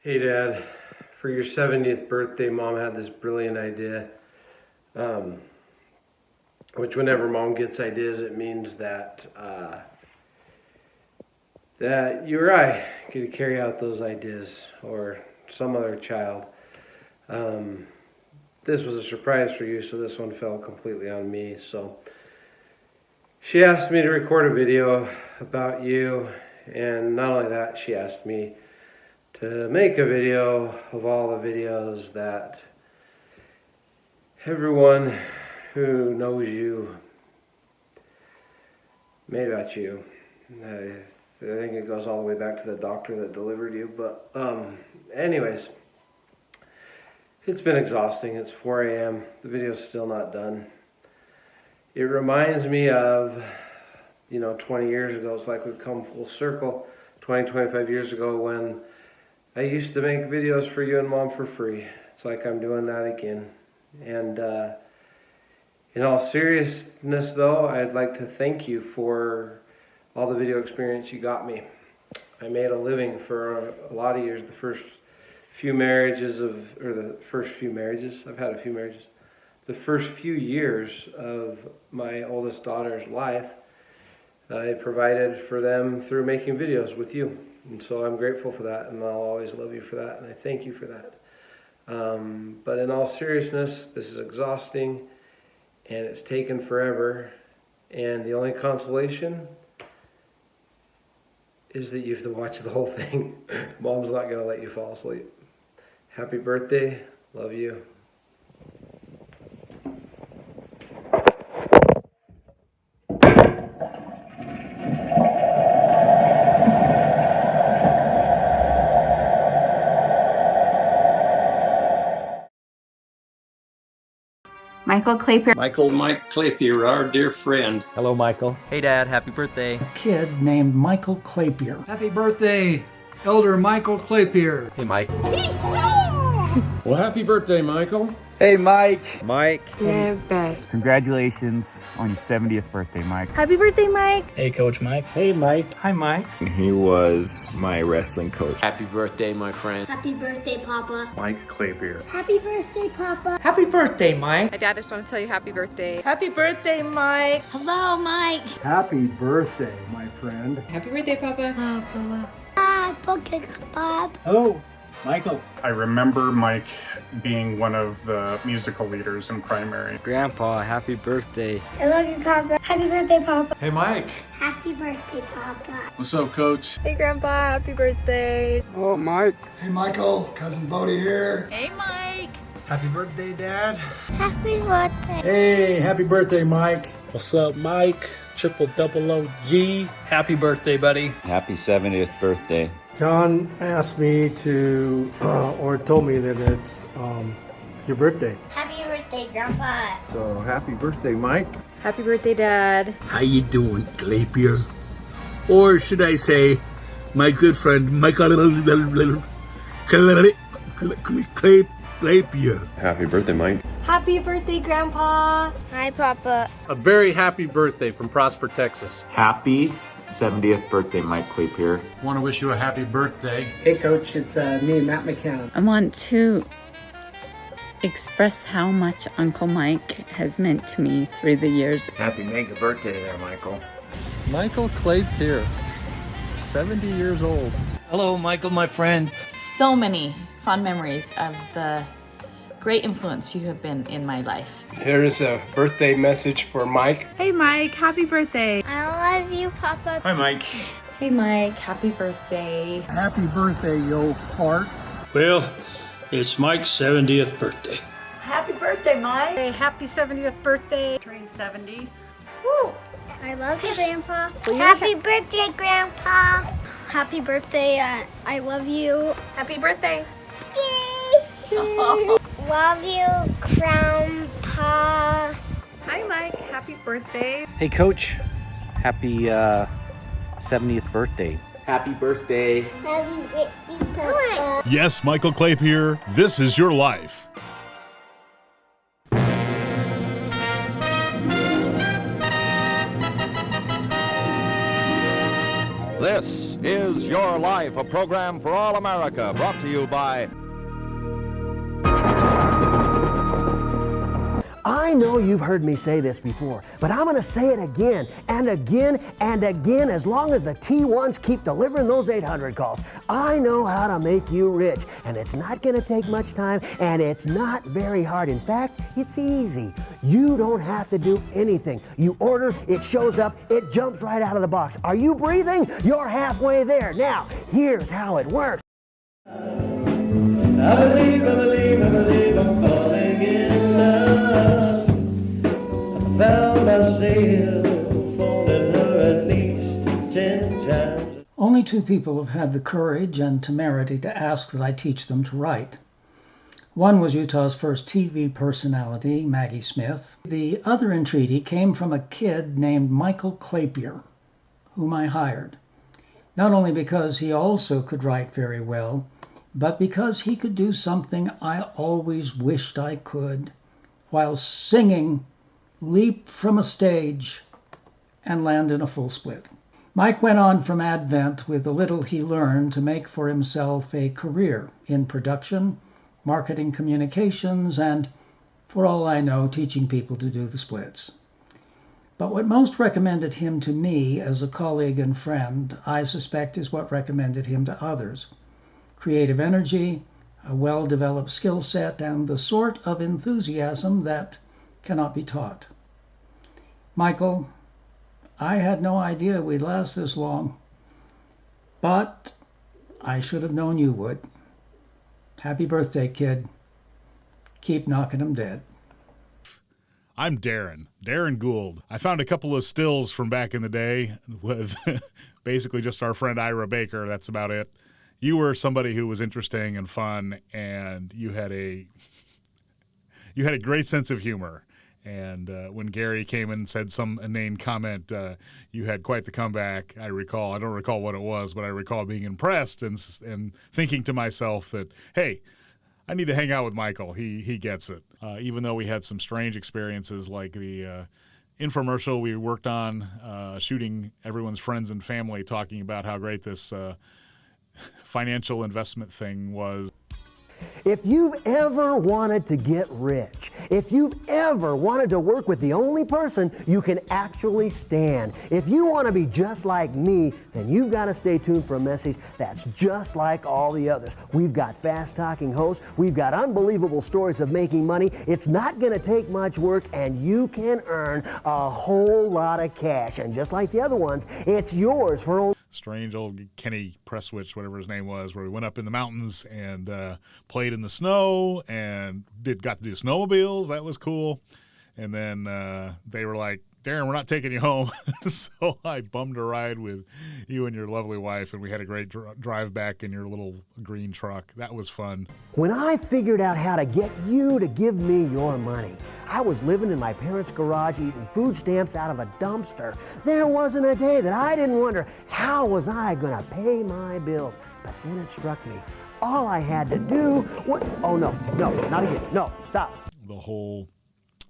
Hey Dad, for your 70th birthday, Mom had this brilliant idea. Which whenever Mom gets ideas, it means that that you or I get to carry out those ideas, or some other child. This was a surprise for you, so this one fell completely on me. So she asked me to record a video about you, and not only that, she asked me to make a video of all the videos that everyone who knows you made about you. I think it goes all the way back to the doctor that delivered you, but anyways, it's been exhausting. It's 4 a.m. The video's still not done. It reminds me of, 20 years ago. It's like we've come full circle. 25 years ago when I used to make videos for you and Mom for free. It's like I'm doing that again. And in all seriousness though, I'd like to thank you for all the video experience you got me. I made a living for a lot of years. The first few marriages, I've had a few marriages. The first few years of my oldest daughter's life, I provided for them through making videos with you. And so I'm grateful for that, and I'll always love you for that, and I thank you for that. But in all seriousness, this is exhausting, and it's taken forever, and the only consolation is that you have to watch the whole thing. Mom's not going to let you fall asleep. Happy birthday. Love you. Michael Clapier. Mike Clapier, our dear friend. Hello, Michael. Hey, Dad, happy birthday. A kid named Michael Clapier. Happy birthday, Elder Michael Clapier. Hey, Mike. Well, happy birthday, Michael. Hey, Mike. Mike. You're best. Congratulations on your 70th birthday, Mike. Happy birthday, Mike. Hey, Coach Mike. Hey, Mike. Hi, Mike. He was my wrestling coach. Happy birthday, my friend. Happy birthday, Papa. Mike Clapier. Happy birthday, Papa. Happy birthday, Mike. My dad just want to tell you happy birthday. Happy birthday, Mike. Hello, Mike. Happy birthday, my friend. Happy birthday, Papa. Hi, Bob. Hello, Michael. I remember Mike being one of the musical leaders in primary. Grandpa, happy birthday. I love you, Papa. Happy birthday, Papa. Hey, Mike. Happy birthday, Papa. What's up, Coach? Hey, Grandpa. Happy birthday. Oh, Mike. Hey, Michael. Cousin Bodie here. Hey, Mike. Happy birthday, Dad. Happy birthday. Hey, happy birthday, Mike. What's up, Mike? Triple double OG. Happy birthday, buddy. Happy 70th birthday. John asked me to, or told me that it's your birthday. Happy birthday, Grandpa. So, happy birthday, Mike. Happy birthday, Dad. How you doing, Clapier? Or should I say, my good friend Michael Clapier. Happy birthday, Mike. Happy birthday, Grandpa. Hi, Papa. A very happy birthday from Prosper, Texas. Happy 70th birthday, Mike Clapier. Want to wish you a happy birthday. Hey, Coach. It's me, Matt McCown. I want to express how much Uncle Mike has meant to me through the years. Happy mega birthday there, Michael. Michael Clapier, 70 years old. Hello, Michael, my friend. So many fond memories of the great influence you have been in my life. Here's a birthday message for Mike. Hey, Mike. Happy birthday. I love you, Papa. Hi, Mike. Hey, Mike. Happy birthday. Happy birthday, yo fart. Well, it's Mike's 70th birthday. Happy birthday, Mike. Hey, happy 70th birthday. Turning 70. Woo. I love you, Grandpa. Happy birthday, Grandpa. Happy birthday. I love you. Happy birthday. Love you, Grandpa. Hi, Mike. Happy birthday. Hey, Coach. Happy 70th birthday. Happy birthday. Happy birthday, Papa. Yes, Michael Clapier, this is your life. This is your life. Life, a program for all America, brought to you by... I know you've heard me say this before, but I'm going to say it again and again and again as long as the T1s keep delivering those 800 calls. I know how to make you rich, and it's not going to take much time, and it's not very hard. In fact, it's easy. You don't have to do anything. You order, it shows up, it jumps right out of the box. Are you breathing? You're halfway there. Now, here's how it works. I believe I'm falling in love. I found myself phoning her at least 10 times. Only 2 people have had the courage and temerity to ask that I teach them to write. One was Utah's first TV personality, Maggie Smith. The other entreaty came from a kid named Michael Clapier, whom I hired. Not only because he also could write very well, but because he could do something I always wished I could, while singing, leap from a stage and land in a full split. Mike went on from Advent with the little he learned to make for himself a career in production, marketing communications, and, for all I know, teaching people to do the splits. But what most recommended him to me as a colleague and friend, I suspect, is what recommended him to others. Creative energy, a well-developed skill set, and the sort of enthusiasm that cannot be taught. Michael, I had no idea we'd last this long, but I should have known you would. Happy birthday, kid. Keep knocking 'em dead. I'm Darren Gould. I found a couple of stills from back in the day with basically just our friend Ira Baker. That's about it. You were somebody who was interesting and fun, and you had a great sense of humor. And when Gary came in and said some inane comment, you had quite the comeback. I don't recall what it was, but I recall being impressed and thinking to myself that, hey, I need to hang out with Michael. He gets it. Even though we had some strange experiences like the infomercial we worked on, shooting everyone's friends and family, talking about how great this financial investment thing was. If you've ever wanted to get rich, if you've ever wanted to work with the only person you can actually stand, if you want to be just like me, then you've got to stay tuned for a message that's just like all the others. We've got fast-talking hosts. We've got unbelievable stories of making money. It's not going to take much work, and you can earn a whole lot of cash. And just like the other ones, it's yours for only... Strange old Kenny Presswich, whatever his name was, where we went up in the mountains and played in the snow and got to do snowmobiles. That was cool. And then they were like, Darren, we're not taking you home. So I bummed a ride with you and your lovely wife, and we had a great drive back in your little green truck. That was fun. When I figured out how to get you to give me your money, I was living in my parents' garage eating food stamps out of a dumpster. There wasn't a day that I didn't wonder, how was I going to pay my bills? But then it struck me. All I had to do was, oh no, not again. No, stop. The whole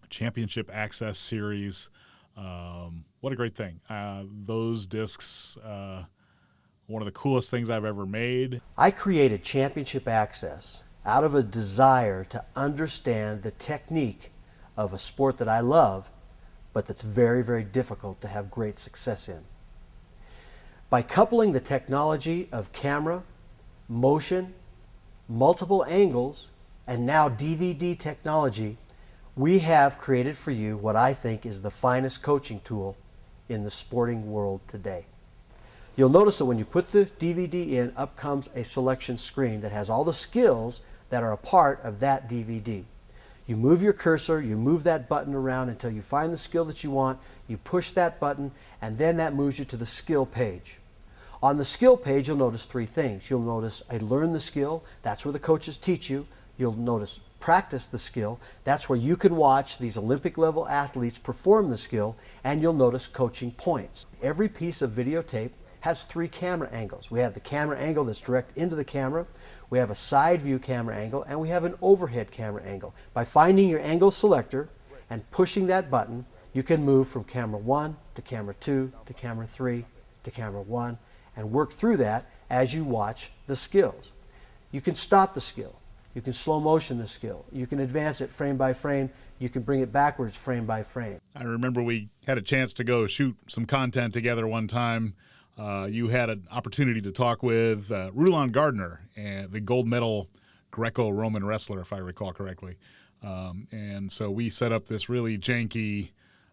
Championship Access series. What a great thing. Those discs, one of the coolest things I've ever made. I created Championship Access out of a desire to understand the technique of a sport that I love, but that's very, very difficult to have great success in. By coupling the technology of camera, motion, multiple angles, and now DVD technology, we have created for you what I think is the finest coaching tool in the sporting world today. You'll notice that when you put the DVD in, up comes a selection screen that has all the skills that are a part of that DVD. You move your cursor, you move that button around until you find the skill that you want, you push that button, and then that moves you to the skill page. On the skill page, you'll notice 3 things. You'll notice I learn the skill, that's where the coaches teach you. You'll notice practice the skill, that's where you can watch these Olympic level athletes perform the skill, and you'll notice coaching points. Every piece of videotape has 3 camera angles. We have the camera angle that's direct into the camera, we have a side view camera angle, and we have an overhead camera angle. By finding your angle selector and pushing that button, you can move from camera 1 to camera 2 to camera 3 to camera 1 and work through that as you watch the skills. You can stop the skill. You can slow motion the skill. You can advance it frame by frame. You can bring it backwards frame by frame. I remember we had a chance to go shoot some content together one time. You had an opportunity to talk with Rulon Gardner, and the gold medal Greco-Roman wrestler, if I recall correctly. And so we set up this really janky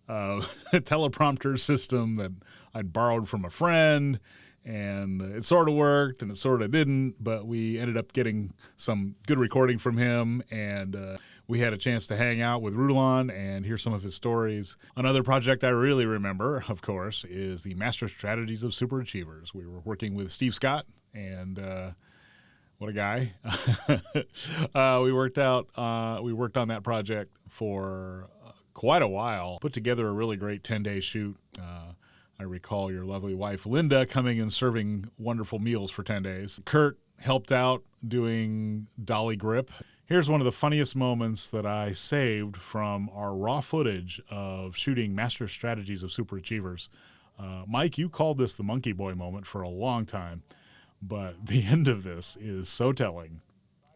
teleprompter system that I'd borrowed from a friend, and it sort of worked and it sort of didn't, but we ended up getting some good recording from him, and we had a chance to hang out with Rulon and hear some of his stories. Another project I really remember, of course, is the Master Strategies of Superachievers. We were working with Steve Scott, and what a guy. We worked on that project for quite a while, put together a really great 10-day shoot. I recall your lovely wife, Linda, coming and serving wonderful meals for 10 days. Kurt helped out doing dolly grip. Here's one of the funniest moments that I saved from our raw footage of shooting Master Strategies of Superachievers. Mike, you called this the monkey boy moment for a long time, but the end of this is so telling.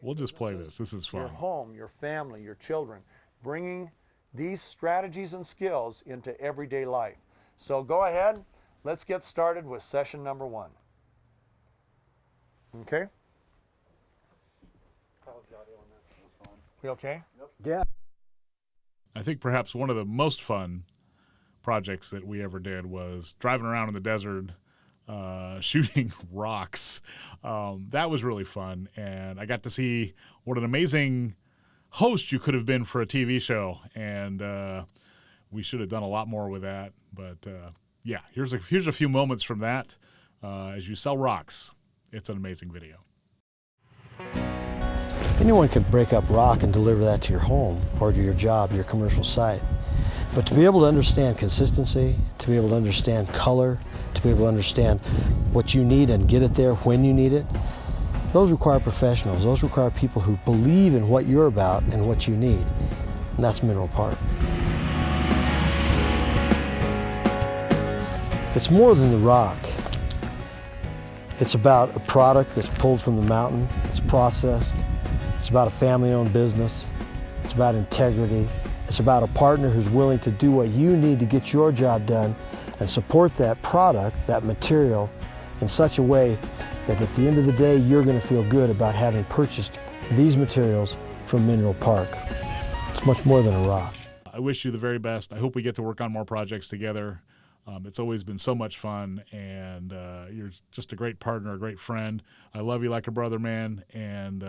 We'll just play this. This is fun. Your home, your family, your children, bringing these strategies and skills into everyday life. So go ahead, let's get started with session number 1. Okay? We okay? Yeah. I think perhaps one of the most fun projects that we ever did was driving around in the desert, shooting rocks. That was really fun, and I got to see what an amazing host you could have been for a TV show, and we should have done a lot more with that. But yeah, here's a few moments from that as you sell rocks. It's an amazing video. Anyone can break up rock and deliver that to your home or to your job, your commercial site. But to be able to understand consistency, to be able to understand color, to be able to understand what you need and get it there when you need it, those require professionals. Those require people who believe in what you're about and what you need. And that's Mineral Park. It's more than the rock. It's about a product that's pulled from the mountain, it's processed. It's about a family-owned business. It's about integrity. It's about a partner who's willing to do what you need to get your job done and support that product, that material, in such a way that at the end of the day, you're going to feel good about having purchased these materials from Mineral Park. It's much more than a rock. I wish you the very best. I hope we get to work on more projects together. It's always been so much fun, and you're just a great partner, a great friend. I love you like a brother, man, and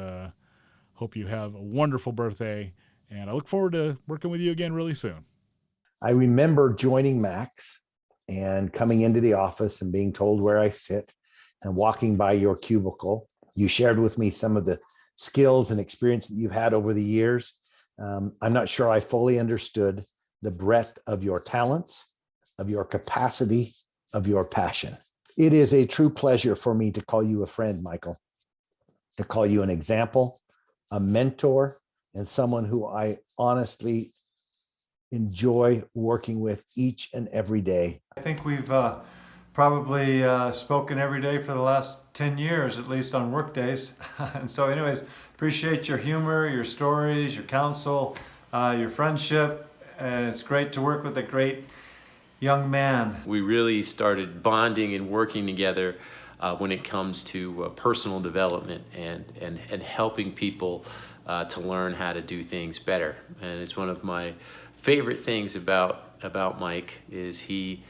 hope you have a wonderful birthday, and I look forward to working with you again really soon. I remember joining Max and coming into the office and being told where I sit and walking by your cubicle. You shared with me some of the skills and experience that you've had over the years. I'm not sure I fully understood the breadth of your talents, of your capacity, of your passion. It is a true pleasure for me to call you a friend, Michael, to call you an example, a mentor, and someone who I honestly enjoy working with each and every day. I think we've probably spoken every day for the last 10 years, at least on work days. And so anyways, appreciate your humor, your stories, your counsel, your friendship. And it's great to work with a great young man. We really started bonding and working together when it comes to personal development and helping people to learn how to do things better. And it's one of my favorite things about Mike is he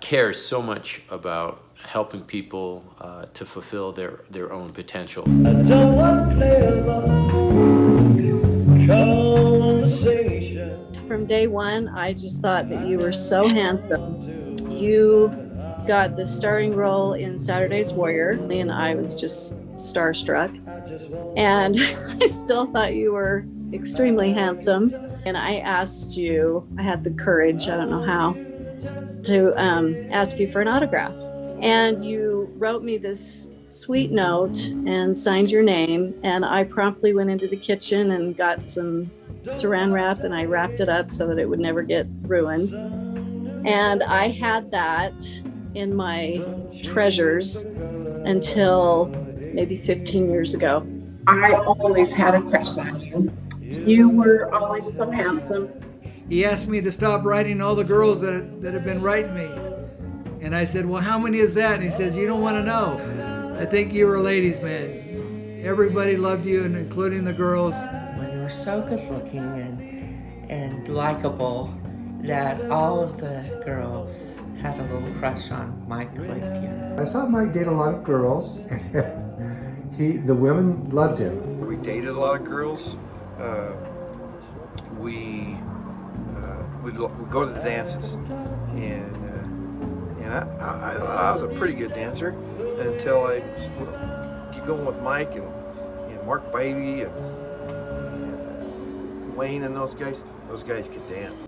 cares so much about helping people to fulfill their own potential. I don't want to play along conversation. From day one, I just thought that you were so handsome. You got the starring role in Saturday's Warrior, and I was just starstruck. And I still thought you were extremely handsome. And I asked you, I had the courage, I don't know how, to ask you for an autograph. And you wrote me this sweet note and signed your name. And I promptly went into the kitchen and got some saran wrap, and I wrapped it up so that it would never get ruined. And I had that in my treasures until maybe 15 years ago. I always had a crush on you. You were always so handsome. He asked me to stop writing all the girls that have been writing me. And I said, well, how many is that? And he says, you don't want to know. I think you were a ladies' man. Everybody loved you, and including the girls. Well, you were so good looking and likable that all of the girls had a little crush on Mike Clapier. I saw Mike date a lot of girls. The women loved him. We dated a lot of girls. We'd go to the dances, and I thought I was a pretty good dancer until I keep going with Mike and Mark Beatty and Wayne and those guys. Those guys could dance.